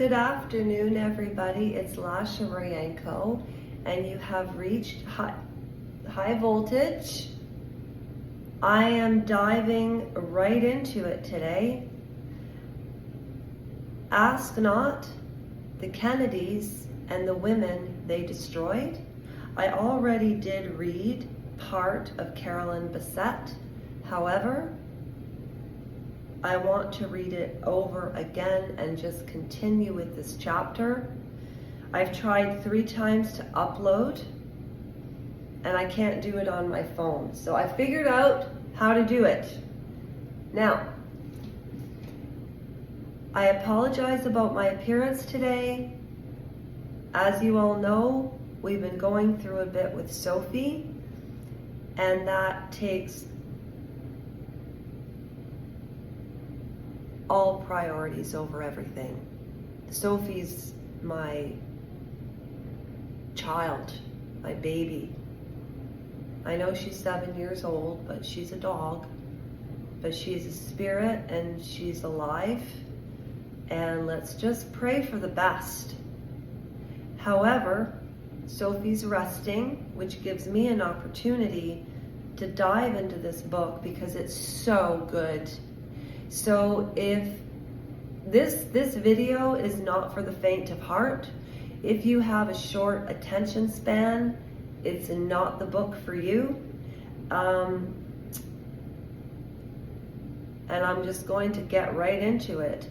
Good afternoon, everybody. It's Lasha Marienko, and you have reached high voltage. I am diving right into it today. Asknot, the Kennedys, and the women they destroyed. I already did read part of Carolyn Bessette. However, I want to read it over again and just continue with this chapter. I've tried 3 times to upload and I can't do it on my phone. So I figured out how to do it. Now, I apologize about my appearance today. As you all know, we've been going through a bit with Sophie, and that takes all priorities over everything. Sophie's my child, my baby. I know she's 7 years old, but she's a dog. But she's a spirit and she's alive. And let's just pray for the best. However, Sophie's resting, which gives me an opportunity to dive into this book because it's so good. So if this video is not for the faint of heart, if you have a short attention span, it's not the book for you. And I'm just going to get right into it.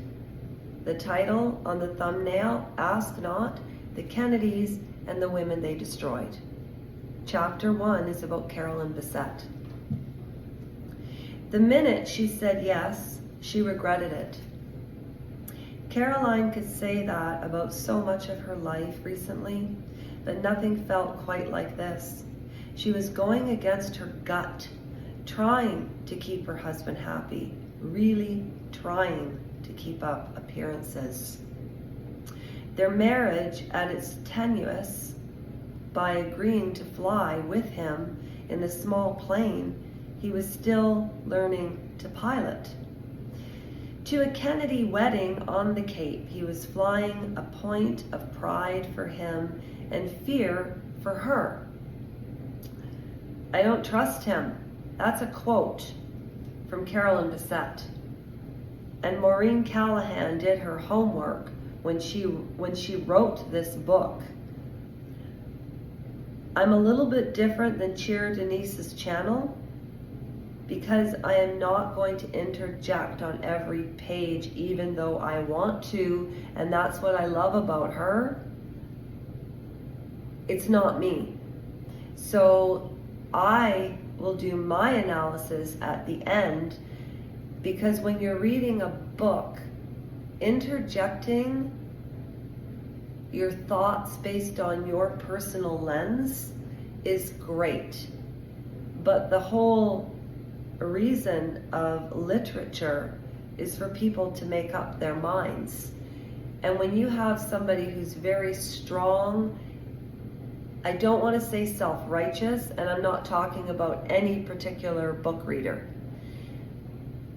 The title on the thumbnail, Asknot, the Kennedys, and the women they destroyed. Chapter 1 is about Carolyn Bessette. The minute she said yes, she regretted it. Caroline could say that about so much of her life recently, but nothing felt quite like this. She was going against her gut, trying to keep her husband happy, really trying to keep up appearances. Their marriage at its tenuous, by agreeing to fly with him in the small plane he was still learning to pilot. To a Kennedy wedding on the Cape, he was flying a point of pride for him and fear for her. I don't trust him. That's a quote from Carolyn Bessette. And Maureen Callahan did her homework when she wrote this book. I'm a little bit different than Cheer Denise's channel because I am not going to interject on every page, even though I want to, and that's what I love about her. It's not me. So I will do my analysis at the end, because when you're reading a book, interjecting your thoughts based on your personal lens is great. But the whole reason of literature is for people to make up their minds. And when you have somebody who's very strong, I don't want to say self-righteous, and I'm not talking about any particular book reader.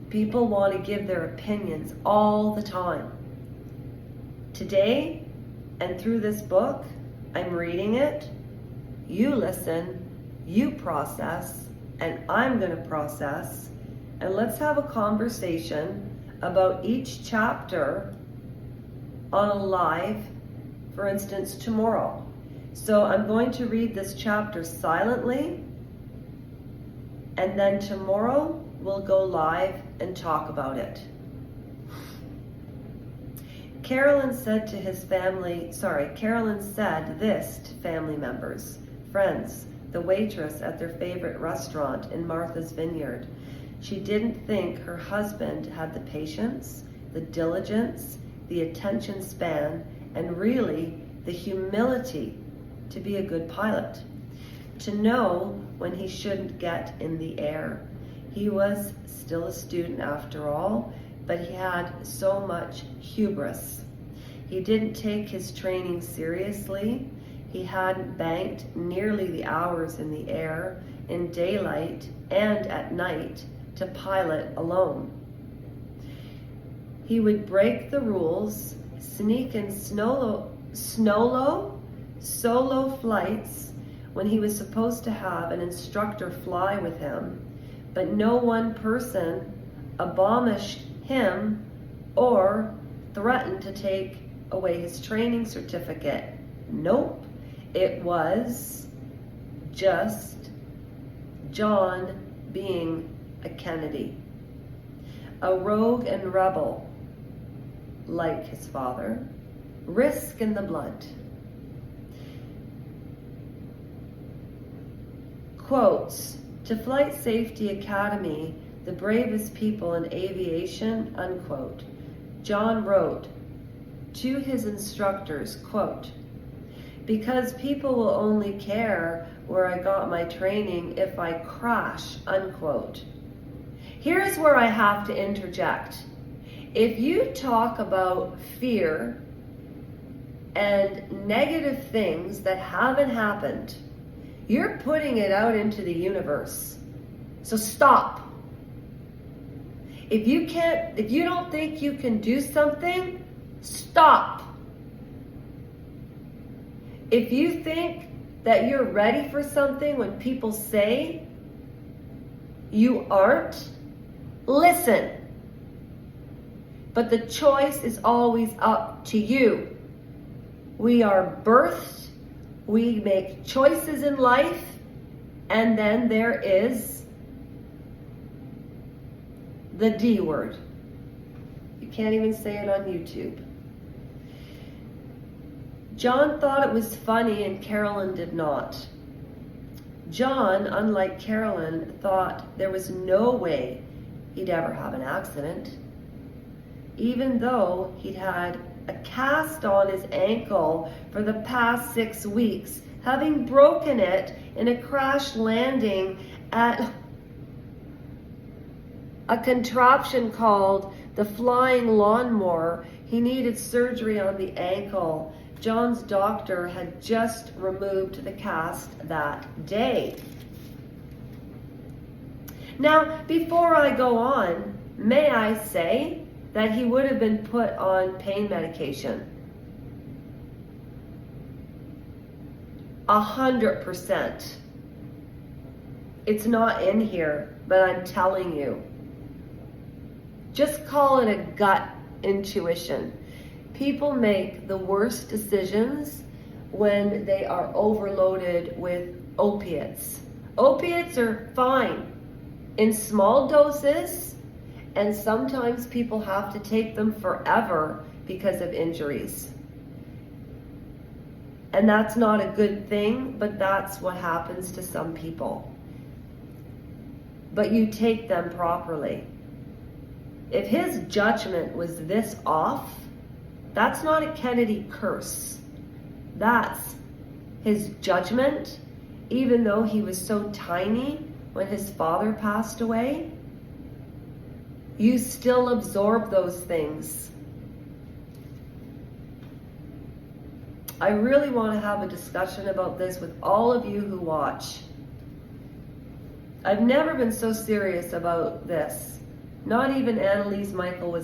People want to give their opinions all the time. Today, and through this book, I'm reading it, you listen, you process, and I'm going to process, and let's have a conversation about each chapter on a live, for instance, tomorrow. So I'm going to read this chapter silently, and then tomorrow we'll go live and talk about it. Carolyn said this to family members, friends, the waitress at their favorite restaurant in Martha's Vineyard. She didn't think her husband had the patience, the diligence, the attention span, and really the humility to be a good pilot, to know when he shouldn't get in the air. He was still a student after all, but he had so much hubris. He didn't take his training seriously. He hadn't banked nearly the hours in the air, in daylight and at night, to pilot alone. He would break the rules, sneak and solo flights when he was supposed to have an instructor fly with him, but no one person abolished him or threatened to take away his training certificate. Nope, it was just John being a Kennedy, a rogue and rebel like his father, risk in the blood. Quotes, to Flight Safety Academy, the bravest people in aviation, unquote. John wrote to his instructors, quote, because people will only care where I got my training if I crash, unquote. Here's where I have to interject. If you talk about fear and negative things that haven't happened, you're putting it out into the universe. So stop. If you don't think you can do something, stop. If you think that you're ready for something when people say you aren't, listen. But the choice is always up to you. We are birthed, we make choices in life, and then there is the D word. You can't even say it on YouTube. John thought it was funny and Carolyn did not. John, unlike Carolyn, thought there was no way he'd ever have an accident, even though he'd had a cast on his ankle for the past 6 weeks, having broken it in a crash landing at a contraption called the flying lawnmower. He needed surgery on the ankle. John's doctor had just removed the cast that day. Now, before I go on, may I say that he would have been put on pain medication. 100%. It's not in here, but I'm telling you. Just call it a gut intuition. People make the worst decisions when they are overloaded with opiates. Opiates are fine in small doses, and sometimes people have to take them forever because of injuries. And that's not a good thing, but that's what happens to some people. But you take them properly. If his judgment was this off, that's not a Kennedy curse. That's his judgment, even though he was so tiny when his father passed away. You still absorb those things. I really want to have a discussion about this with all of you who watch. I've never been so serious about this. Not even Annalise Michael was